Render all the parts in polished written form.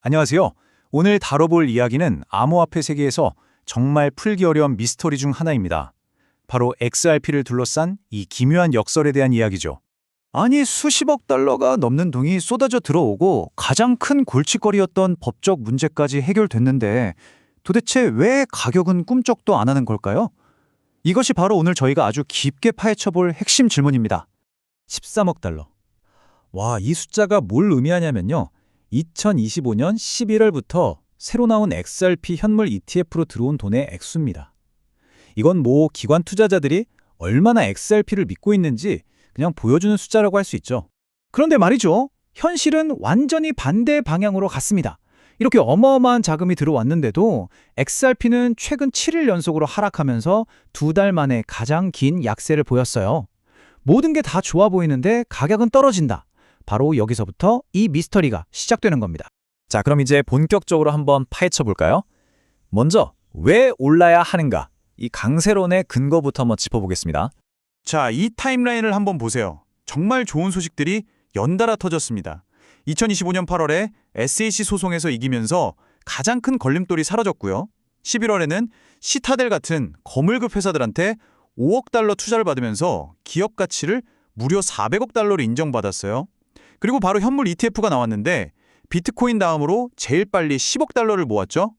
안녕하세요. 오늘 다뤄볼 이야기는 암호화폐 세계에서 정말 풀기 어려운 미스터리 중 하나입니다. 바로 XRP를 둘러싼 이 기묘한 역설에 대한 이야기죠. 아니 수십억 달러가 넘는 돈이 쏟아져 들어오고 가장 큰 골칫거리였던 법적 문제까지 해결됐는데 도대체 왜 가격은 꿈쩍도 안 하는 걸까요? 이것이 바로 오늘 저희가 아주 깊게 파헤쳐볼 핵심 질문입니다. 13억 달러. 와, 이 숫자가 뭘 의미하냐면요. 2025년 11월부터 새로 나온 XRP 현물 ETF로 들어온 돈의 액수입니다. 이건 뭐 기관 투자자들이 얼마나 XRP를 믿고 있는지 그냥 보여주는 숫자라고 할 수 있죠. 그런데 말이죠. 현실은 완전히 반대 방향으로 갔습니다. 이렇게 어마어마한 자금이 들어왔는데도 XRP는 최근 7일 연속으로 하락하면서 2달 만에 가장 긴 약세를 보였어요. 모든 게 다 좋아 보이는데 가격은 떨어진다. 바로 여기서부터 이 미스터리가 시작되는 겁니다. 자, 그럼 이제 본격적으로 한번 파헤쳐 볼까요? 먼저 왜 올라야 하는가? 이 강세론의 근거부터 한번 짚어보겠습니다. 자, 이 타임라인을 한번 보세요. 정말 좋은 소식들이 연달아 터졌습니다. 2025년 8월에 SEC 소송에서 이기면서 가장 큰 걸림돌이 사라졌고요. 11월에는 시타델 같은 거물급 회사들한테 5억 달러 투자를 받으면서 기업 가치를 무려 400억 달러로 인정받았어요. 그리고 바로 현물 ETF가 나왔는데 비트코인 다음으로 제일 빨리 10억 달러를 모았죠.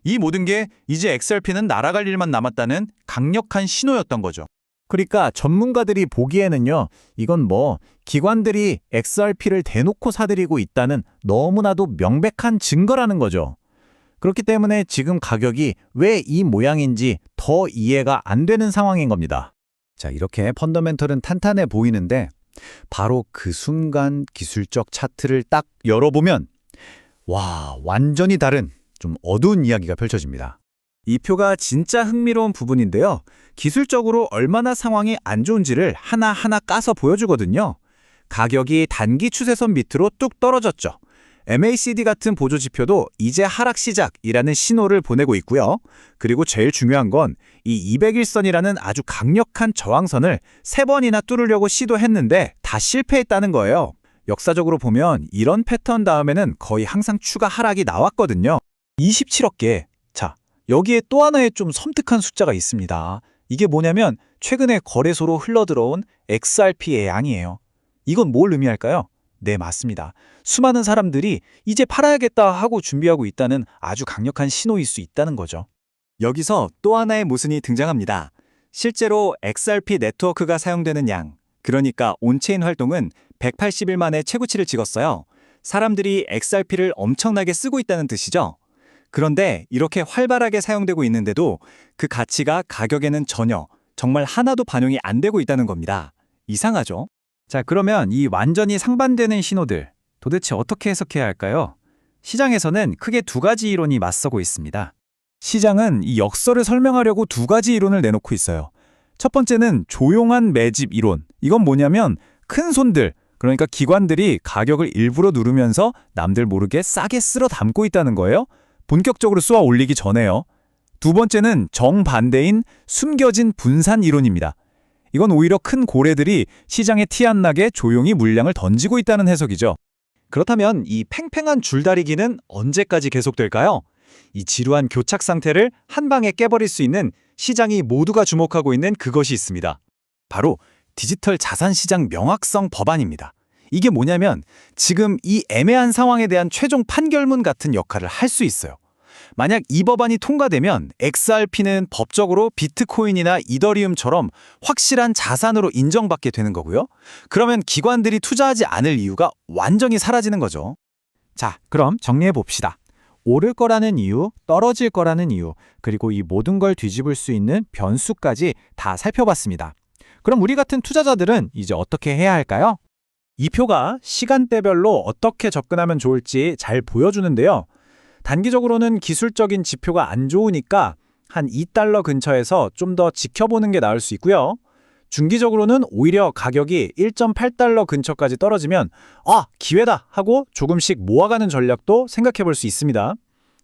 이 모든 게 이제 XRP는 날아갈 일만 남았다는 강력한 신호였던 거죠. 그러니까 전문가들이 보기에는요, 이건 뭐 기관들이 XRP를 대놓고 사들이고 있다는 너무나도 명백한 증거라는 거죠. 그렇기 때문에 지금 가격이 왜 이 모양인지 더 이해가 안 되는 상황인 겁니다. 자, 이렇게 펀더멘털은 탄탄해 보이는데 바로 그 순간 기술적 차트를 딱 열어보면 와, 완전히 다른 좀 어두운 이야기가 펼쳐집니다. 이 표가 진짜 흥미로운 부분인데요. 기술적으로 얼마나 상황이 안 좋은지를 하나하나 까서 보여주거든요. 가격이 단기 추세선 밑으로 뚝 떨어졌죠. MACD 같은 보조지표도 이제 하락 시작이라는 신호를 보내고 있고요. 그리고 제일 중요한 건 이 200일선이라는 아주 강력한 저항선을 3번이나 뚫으려고 시도했는데 다 실패했다는 거예요. 역사적으로 보면 이런 패턴 다음에는 거의 항상 추가 하락이 나왔거든요. 27억 개. 자, 여기에 또 하나의 좀 섬뜩한 숫자가 있습니다. 이게 뭐냐면 최근에 거래소로 흘러들어온 XRP의 양이에요. 이건 뭘 의미할까요? 네, 맞습니다. 수많은 사람들이 이제 팔아야겠다 하고 준비하고 있다는 아주 강력한 신호일 수 있다는 거죠. 여기서 또 하나의 모순이 등장합니다. 실제로 XRP 네트워크가 사용되는 양, 그러니까 온체인 활동은 180일 만에 최고치를 찍었어요. 사람들이 XRP를 엄청나게 쓰고 있다는 뜻이죠. 그런데 이렇게 활발하게 사용되고 있는데도 그 가치가 가격에는 전혀, 정말 하나도 반영이 안 되고 있다는 겁니다. 이상하죠? 자, 그러면 이 완전히 상반되는 신호들 도대체 어떻게 해석해야 할까요? 시장에서는 크게 두 가지 이론이 맞서고 있습니다. 시장은 이 역설을 설명하려고 두 가지 이론을 내놓고 있어요. 첫 번째는 조용한 매집 이론. 이건 뭐냐면 큰 손들, 그러니까 기관들이 가격을 일부러 누르면서 남들 모르게 싸게 쓸어 담고 있다는 거예요. 본격적으로 쏘아 올리기 전에요. 두 번째는 정반대인 숨겨진 분산 이론입니다. 이건 오히려 큰 고래들이 시장에 티 안 나게 조용히 물량을 던지고 있다는 해석이죠. 그렇다면 이 팽팽한 줄다리기는 언제까지 계속될까요? 이 지루한 교착 상태를 한 방에 깨버릴 수 있는 시장이 모두가 주목하고 있는 그것이 있습니다. 바로 디지털 자산 시장 명확성 법안입니다. 이게 뭐냐면 지금 이 애매한 상황에 대한 최종 판결문 같은 역할을 할 수 있어요. 만약 이 법안이 통과되면 XRP는 법적으로 비트코인이나 이더리움처럼 확실한 자산으로 인정받게 되는 거고요. 그러면 기관들이 투자하지 않을 이유가 완전히 사라지는 거죠. 자, 그럼 정리해 봅시다. 오를 거라는 이유, 떨어질 거라는 이유, 그리고 이 모든 걸 뒤집을 수 있는 변수까지 다 살펴봤습니다. 그럼 우리 같은 투자자들은 이제 어떻게 해야 할까요? 이 표가 시간대별로 어떻게 접근하면 좋을지 잘 보여주는데요. 단기적으로는 기술적인 지표가 안 좋으니까 한 2달러 근처에서 좀 더 지켜보는 게 나을 수 있고요. 중기적으로는 오히려 가격이 1.8달러 근처까지 떨어지면 기회다 하고 조금씩 모아가는 전략도 생각해 볼 수 있습니다.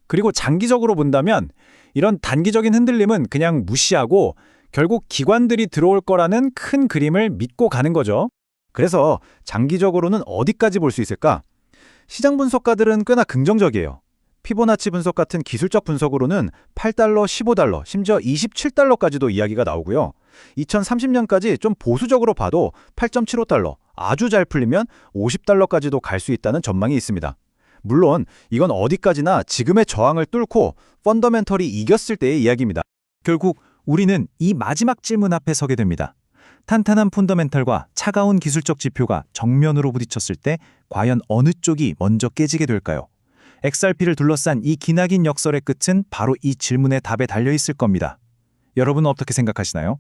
그리고 장기적으로 본다면 이런 단기적인 흔들림은 그냥 무시하고 결국 기관들이 들어올 거라는 큰 그림을 믿고 가는 거죠. 그래서 장기적으로는 어디까지 볼 수 있을까? 시장 분석가들은 꽤나 긍정적이에요. 피보나치 분석 같은 기술적 분석으로는 8달러, 15달러, 심지어 27달러까지도 이야기가 나오고요. 2030년까지 좀 보수적으로 봐도 8.75달러, 아주 잘 풀리면 50달러까지도 갈 수 있다는 전망이 있습니다. 물론 이건 어디까지나 지금의 저항을 뚫고 펀더멘털이 이겼을 때의 이야기입니다. 결국 우리는 이 마지막 질문 앞에 서게 됩니다. 탄탄한 펀더멘털과 차가운 기술적 지표가 정면으로 부딪혔을 때 과연 어느 쪽이 먼저 깨지게 될까요? XRP를 둘러싼 이 기나긴 역설의 끝은 바로 이 질문의 답에 달려 있을 겁니다. 여러분은 어떻게 생각하시나요?